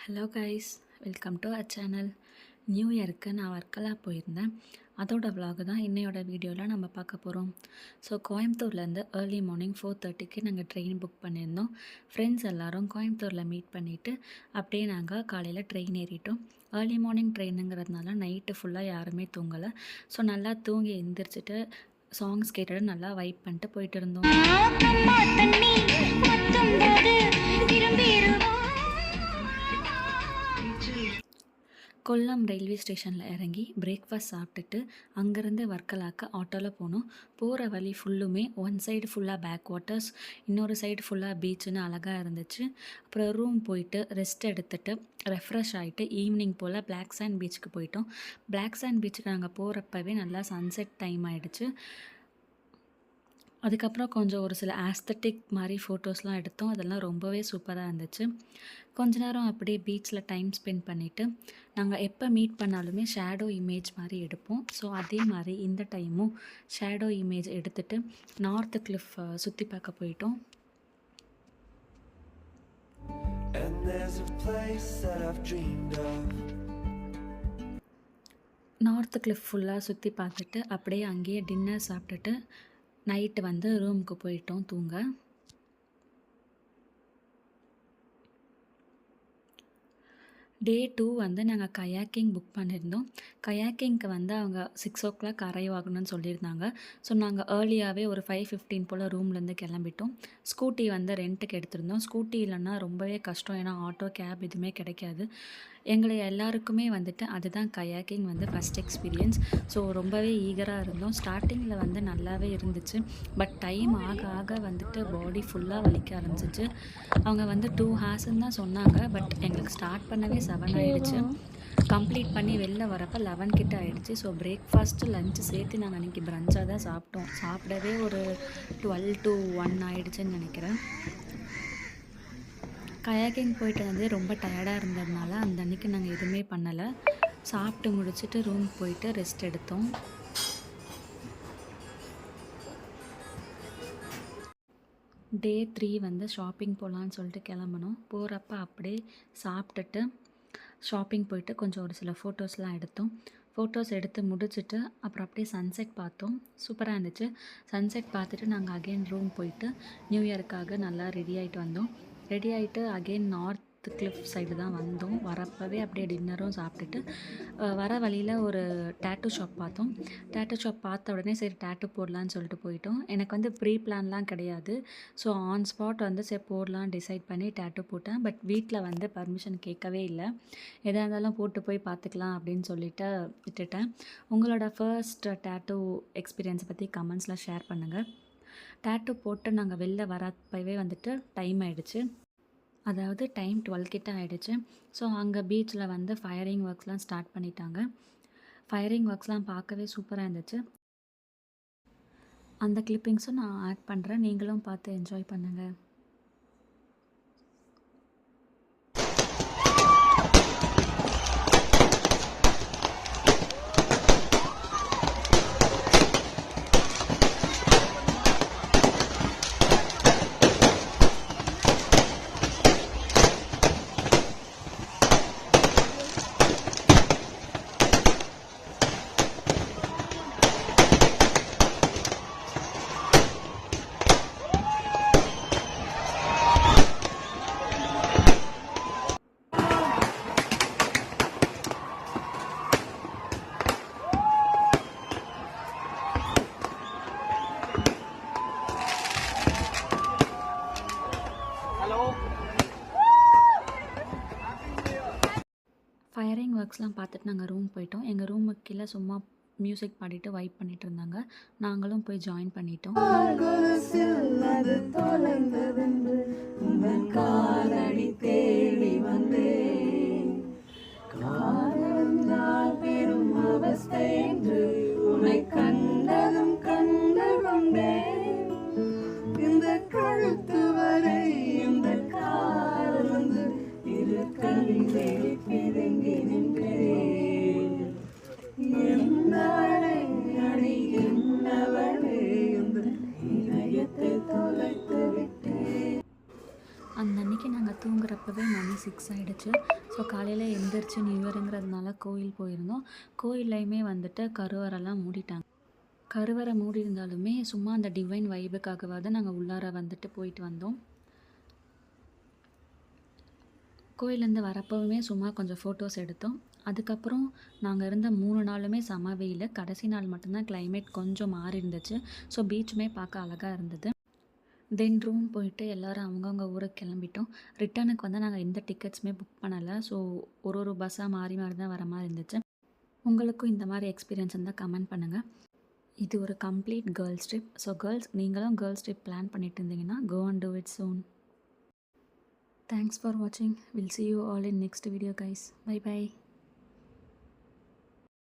Hello guys, welcome to our channel. New இயருக்கு நான் வர்க்கலா போயிருந்தேன். அதோட vlog தான் இன்னையோட வீடியோவில் நம்ம பார்க்க போகிறோம். ஸோ கோயம்புத்தூர்லேருந்து ஏர்லி மார்னிங் 4:30க்கு நாங்கள் ட்ரெயின் புக் பண்ணியிருந்தோம். ஃப்ரெண்ட்ஸ் எல்லோரும் கோயம்புத்தூரில் மீட் பண்ணிவிட்டு அப்படியே நாங்கள் காலையில் ட்ரெயின் ஏறிட்டோம். ஏர்லி மார்னிங் ட்ரெயினுங்கிறதுனால நைட்டு ஃபுல்லாக யாருமே தூங்கலை. ஸோ நல்லா தூங்கி எந்திரிச்சிட்டு சாங்ஸ் கேட்டுட்டு நல்லா வைப் பண்ணிட்டு போயிட்டு இருந்தோம். கொல்லம் ரயில்வே ஸ்டேஷனில் இறங்கி பிரேக்ஃபாஸ்ட் சாப்பிட்டுட்டு அங்கேருந்து வர்க்கலாக்கு ஆட்டோவில் போனோம். போகிற வழி ஃபுல்லுமே ஒன் சைடு ஃபுல்லாக பேக் வாட்டர்ஸ், இன்னொரு சைடு ஃபுல்லாக பீச்சுன்னு அழகாக இருந்துச்சு. அப்புறம் ரூம் போயிட்டு ரெஸ்ட் எடுத்துகிட்டு ரெஃப்ரெஷ் ஆகிட்டு ஈவினிங் போல் பிளாக் சாண்ட் பீச்சுக்கு போயிட்டோம். பிளாக் சாண்ட் பீச்சுக்கு நாங்கள் போகிறப்பவே நல்லா சன்செட் டைம் ஆகிடுச்சு. அதுக்கப்புறம் கொஞ்சம் ஒரு சில ஆஸ்தட்டிக் மாதிரி ஃபோட்டோஸ்லாம் எடுத்தோம். அதெல்லாம் ரொம்பவே சூப்பராக இருந்துச்சு. கொஞ்ச நேரம் அப்படியே பீச்சில் டைம் ஸ்பெண்ட் பண்ணிவிட்டு நாங்கள் எப்போ மீட் பண்ணாலுமே ஷேடோ இமேஜ் மாதிரி எடுப்போம். ஸோ அதே மாதிரி இந்த டைமும் ஷேடோ இமேஜ் எடுத்துகிட்டு நார்த் கிளிஃப் சுற்றி பார்க்க போயிட்டோம். நார்த் கிளிஃப் ஃபுல்லாக சுற்றி பார்த்துட்டு அப்படியே அங்கேயே டின்னர் சாப்பிட்டுட்டு நைட்டு வந்து ரூமுக்கு போயிட்டோம் தூங்க. டே 2 வந்து நாங்கள் கயாக்கிங் புக் பண்ணியிருந்தோம். கயாக்கிங்க்கு வந்து அவங்க 6 o'clock அரைவ் ஆகணும்னு சொல்லியிருந்தாங்க. ஸோ நாங்கள் ஏர்லியாகவே ஒரு 5:15 போல் ரூம்லேருந்து கிளம்பிட்டோம். ஸ்கூட்டி வந்து ரெண்ட்டுக்கு எடுத்திருந்தோம். ஸ்கூட்டி இல்லைன்னா ரொம்பவே கஷ்டம், ஏன்னா ஆட்டோ கேப் எதுவுமே கிடைக்காது. எங்களை எல்லாருக்குமே வந்துட்டு அதுதான் கயாக்கிங் வந்து ஃபஸ்ட் எக்ஸ்பீரியன்ஸ். ஸோ ரொம்பவே ஈகராக இருந்தோம். ஸ்டார்டிங்கில் வந்து நல்லாவே இருந்துச்சு. பட் டைம் ஆக ஆக வந்துட்டு பாடி ஃபுல்லாக வலிக்க ஆரம்பிச்சிச்சு. அவங்க வந்து 2 hours தான் சொன்னாங்க. பட் எங்களுக்கு ஸ்டார்ட் பண்ணவே 7 ஆகிடுச்சு. கம்ப்ளீட் பண்ணி வெளில வரப்போ 11 கிட்ட ஆகிடுச்சு. ஸோ பிரேக்ஃபாஸ்ட்டு லஞ்சு சேர்த்து நாங்கள் அன்றைக்கி பிரஞ்சாக தான் சாப்பிட்டோம். சாப்பிடவே ஒரு 12 to 1 ஆகிடுச்சுன்னு நினைக்கிறேன். கயாக்கிங் போயிட்டு வந்து ரொம்ப டயர்டாக இருந்ததுனால அந்த அன்றைக்கி நாங்கள் எதுவுமே பண்ணலை. சாப்பிட்டு முடிச்சுட்டு ரூம் போயிட்டு ரெஸ்ட் எடுத்தோம். டே 3 வந்து ஷாப்பிங் போகலான்னு சொல்லிட்டு கிளம்பணும். போகிறப்ப அப்படியே சாப்பிட்டுட்டு ஷாப்பிங் போயிட்டு கொஞ்சம் ஒரு சில ஃபோட்டோஸ்லாம் எடுத்தோம். ஃபோட்டோஸ் எடுத்து முடிச்சுட்டு அப்புறம் அப்படியே சன்செட் பார்த்தோம். சூப்பராக இருந்துச்சு. சன்செட் பார்த்துட்டு நாங்கள் அகெயின் ரூம் போயிட்டு நியூ இயருக்காக நல்லா ரெடி ஆகிட்டு வந்தோம். ரெடி ஆகிட்டு அகெயின் நார்த் கிளிஃப் சைடு தான் வந்தோம். வரப்பவே அப்படியே டின்னரும் சாப்பிட்டுட்டு வர வழியில் ஒரு டேட்டூ ஷாப் பார்த்தோம். டேட்டூ ஷாப் பார்த்த உடனே சரி டேட்டூ போடலான்னு சொல்லிட்டு போயிட்டோம். எனக்கு வந்து ப்ரீ பிளான்லாம் கிடையாது. ஸோ ஆன் ஸ்பாட் வந்து சரி போடலாம் டிசைட் பண்ணி டேட்டூ போட்டேன். பட் வீட்டில் வந்து பர்மிஷன் கேட்கவே இல்லை. எதாக இருந்தாலும் போட்டு போய் பார்த்துக்கலாம் அப்படின்னு சொல்லிட்டு விட்டுட்டேன். உங்களோட ஃபர்ஸ்ட் டேட்டூ எக்ஸ்பீரியன்ஸை பற்றி கமெண்ட்ஸில் ஷேர் பண்ணுங்கள். டேட்டூ போட்டு நாங்கள் வெளில வரப்பவே வந்துட்டு டைம் ஆகிடுச்சு. அதாவது டைம் 12 கிட்ட ஆகிடுச்சு. ஸோ அங்கே பீச்சில் வந்து ஃபயரிங் ஒர்க்ஸ்லாம் ஸ்டார்ட் பண்ணிட்டாங்க. ஃபயரிங் ஒர்க்ஸ்லாம் பார்க்கவே சூப்பராக இருந்துச்சு. அந்த கிளிப்பிங்ஸும் நான் ஆட் பண்ணுறேன், நீங்களும் பார்த்து என்ஜாய் பண்ணுங்கள். ஃபயரிங் ஒர்க்ஸ்லாம் பார்த்துட்டு நாங்கள் ரூம் போயிட்டோம். எங்கள் ரூமுக்கு கீழே சும்மா மியூசிக் பாடிட்டு வைப் பண்ணிகிட்டு இருந்தாங்க. நாங்களும் போய் ஜாயின் பண்ணிட்டோம். அந்த அன்றைக்கி நாங்கள் தூங்குறப்பவே மணி 6 ஆகிடுச்சு. ஸோ காலையில் எந்திரிச்சு நியூ இயருங்கிறதுனால கோயில் போயிருந்தோம். கோயில்லையுமே வந்துட்டு கருவறைலாம் மூடிட்டாங்க. கருவறை மூடி இருந்தாலுமே சும்மா அந்த டிவைன் வைபுக்காகவாவது நாங்கள் உள்ளார வந்துட்டு போயிட்டு வந்தோம். கோயிலேருந்து வரப்போவுமே சும்மா கொஞ்சம் ஃபோட்டோஸ் எடுத்தோம். அதுக்கப்புறம் நாங்கள் இருந்த 3 நாளுமே செம வெயில். கடைசி நாள் மட்டும்தான் கிளைமேட் கொஞ்சம் மாறி இருந்துச்சு. ஸோ பீச்சுமே பார்க்க அழகாக இருந்தது. தென் ரூம் போயிட்டு எல்லோரும் அவங்கவுங்க ஊருக்கு கிளம்பிட்டோம். ரிட்டர்னுக்கு வந்து நாங்கள் எந்த டிக்கெட்ஸுமே புக் பண்ணலை. ஸோ ஒரு பஸ்ஸாக மாறி மாறி தான் வர மாதிரி இருந்துச்சு. உங்களுக்கும் இந்த மாதிரி எக்ஸ்பீரியன்ஸ் இருந்தால் கமெண்ட் பண்ணுங்கள். இது ஒரு complete girls trip. So girls, நீங்களும் கேர்ள்ஸ் ட்ரிப் பிளான் பண்ணிட்டு இருந்தீங்கன்னா go and do it soon. Thanks for watching. We'll see you all in next video guys. Bye bye.